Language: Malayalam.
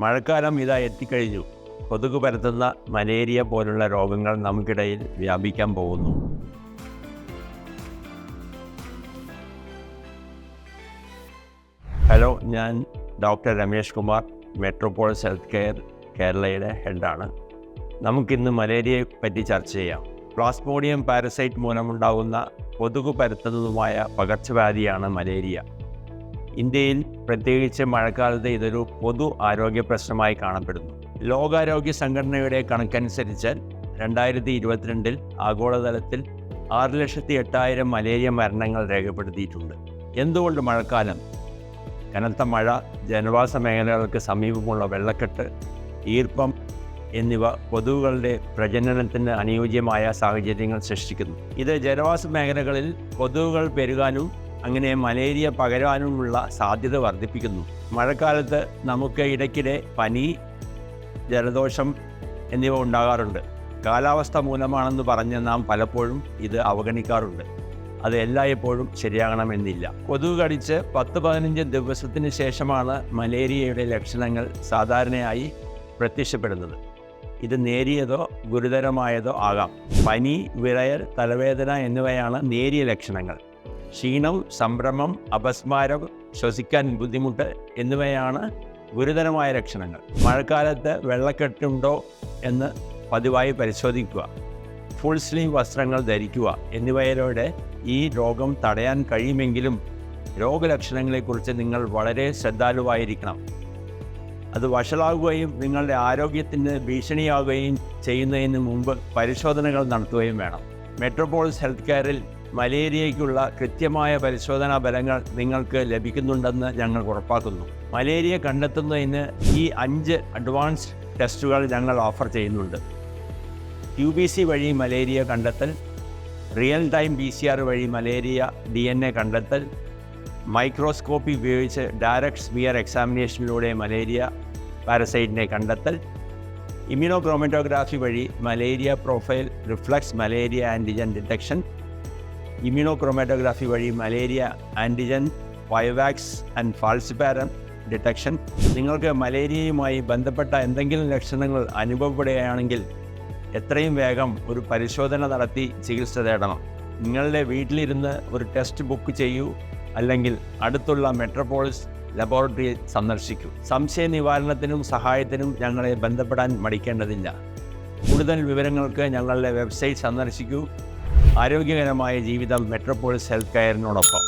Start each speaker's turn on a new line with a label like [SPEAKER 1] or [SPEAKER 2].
[SPEAKER 1] മഴക്കാലം ഇതാ എത്തിക്കഴിഞ്ഞു. കൊതുക് പരത്തുന്ന മലേറിയ പോലുള്ള രോഗങ്ങൾ നമുക്കിടയിൽ വ്യാപിക്കാൻ പോകുന്നു. ഹലോ, ഞാൻ doctor Ramesh Kumar, metropolis health care കേരളയുടെ ഹെഡാണ്. നമുക്കിന്ന് മലേറിയയെ പറ്റി ചർച്ച ചെയ്യാം. പ്ലാസ്മോഡിയം പാരസൈറ്റ് മൂലമുണ്ടാകുന്ന കൊതുക് പരത്തുന്നതുമായ പകർച്ചവ്യാധിയാണ് മലേറിയ. ഇന്ത്യയിൽ പ്രത്യേകിച്ച് മഴക്കാലത്ത് ഇതൊരു പൊതു ആരോഗ്യ പ്രശ്നമായി കാണപ്പെടുന്നു. ലോകാരോഗ്യ സംഘടനയുടെ കണക്കനുസരിച്ച് 2022 ആഗോളതലത്തിൽ 6,08,000 മലേറിയ മരണങ്ങൾ രേഖപ്പെടുത്തിയിട്ടുണ്ട്. എന്തുകൊണ്ട് മഴക്കാലം? കനത്ത മഴ, ജനവാസ മേഖലകൾക്ക് സമീപമുള്ള വെള്ളക്കെട്ട്, ഈർപ്പം എന്നിവ കൊതുകുകളുടെ പ്രജനനത്തിന് അനുയോജ്യമായ സാഹചര്യങ്ങൾ സൃഷ്ടിക്കുന്നു. ഇത് ജനവാസ മേഖലകളിൽ കൊതുകുകൾ പെരുകാനും അങ്ങനെ മലേറിയ പകരാനുമുള്ള സാധ്യത വർദ്ധിപ്പിക്കുന്നു. മഴക്കാലത്ത് നമുക്ക് ഇടയ്ക്കിടെ പനി, ജലദോഷം എന്നിവ ഉണ്ടാകാറുണ്ട്. കാലാവസ്ഥ മൂലമാണെന്ന് പറഞ്ഞ് നാം പലപ്പോഴും ഇത് അവഗണിക്കാറുണ്ട്. അത് എല്ലായ്പ്പോഴും ശരിയാകണമെന്നില്ല. കൊതുക് കടിച്ച് 10-15 ദിവസത്തിന് ശേഷമാണ് മലേറിയയുടെ ലക്ഷണങ്ങൾ സാധാരണയായി പ്രത്യക്ഷപ്പെടുന്നത്. ഇത് നേരിയതോ ഗുരുതരമായതോ ആകാം. പനി, വിറയൽ, തലവേദന എന്നിവയാണ് നേരിയ ലക്ഷണങ്ങൾ. ക്ഷീണം, സംഭ്രമം, അപസ്മാരം, ശ്വസിക്കാൻ ബുദ്ധിമുട്ട് എന്നിവയാണ് ഗുരുതരമായ ലക്ഷണങ്ങൾ. മഴക്കാലത്ത് വെള്ളക്കെട്ടുണ്ടോ എന്ന് പതിവായി പരിശോധിക്കുക. ഫുൾ സ്ലീവ് വസ്ത്രങ്ങൾ ധരിക്കുക എന്നിവയിലൂടെ ഈ രോഗം തടയാൻ കഴിയുമെങ്കിലും രോഗലക്ഷണങ്ങളെക്കുറിച്ച് നിങ്ങൾ വളരെ ശ്രദ്ധാലുവായിരിക്കണം. അത് വഷളാകുകയും നിങ്ങളുടെ ആരോഗ്യത്തിന് ഭീഷണിയാകുകയും ചെയ്യുന്നതിന് മുമ്പ് പരിശോധനകൾ നടത്തുകയും വേണം. മെട്രോപോളിസ് ഹെൽത്ത് കെയറിൽ മലേറിയയ്ക്കുള്ള കൃത്യമായ പരിശോധനാ ഫലങ്ങൾ നിങ്ങൾക്ക് ലഭിക്കുന്നുണ്ടെന്ന് ഞങ്ങൾ ഉറപ്പാക്കുന്നു. മലേറിയ കണ്ടെത്തുന്നതിന് ഈ 5 അഡ്വാൻസ്ഡ് ടെസ്റ്റുകൾ ഞങ്ങൾ ഓഫർ ചെയ്യുന്നുണ്ട്. QBC വഴി മലേറിയ കണ്ടെത്തൽ, റിയൽ ടൈം PCR വഴി മലേറിയ DNA കണ്ടെത്തൽ, മൈക്രോസ്കോപ്പി ഉപയോഗിച്ച് ഡയറക്റ്റ് സ്മിയർ എക്സാമിനേഷനിലൂടെ മലേറിയ പാരസൈറ്റിനെ കണ്ടെത്തൽ, ഇമ്മ്യൂണോക്രോമറ്റോഗ്രാഫി വഴി malaria profile reflex malaria antigen detection, immunochromatography വഴി malaria antigen vivax and falciparum detection. നിങ്ങൾക്ക് മലേറിയയുമായി ബന്ധപ്പെട്ട എന്തെങ്കിലും ലക്ഷണങ്ങൾ അനുഭവപ്പെടുകയാണെങ്കിൽ എത്രയും വേഗം ഒരു പരിശോധന നടത്തി ചികിത്സ തേടണം. നിങ്ങളുടെ വീട്ടിലിരുന്ന് ഒരു ടെസ്റ്റ് ബുക്ക് ചെയ്യൂ, അല്ലെങ്കിൽ അടുത്തുള്ള മെട്രോപോളിസ് ലബോറട്ടറി സന്ദർശിക്കൂ. സംശയ നിവാരണത്തിനും സഹായത്തിനും ഞങ്ങളെ ബന്ധപ്പെടാൻ മടിക്കേണ്ടതില്ല. കൂടുതൽ വിവരങ്ങൾക്ക് ഞങ്ങളുടെ വെബ്സൈറ്റ് സന്ദർശിക്കൂ. ആരോഗ്യകരമായ ജീവിതം മെട്രോപോളിസ് ഹെൽത്ത് കെയറിനോടൊപ്പം.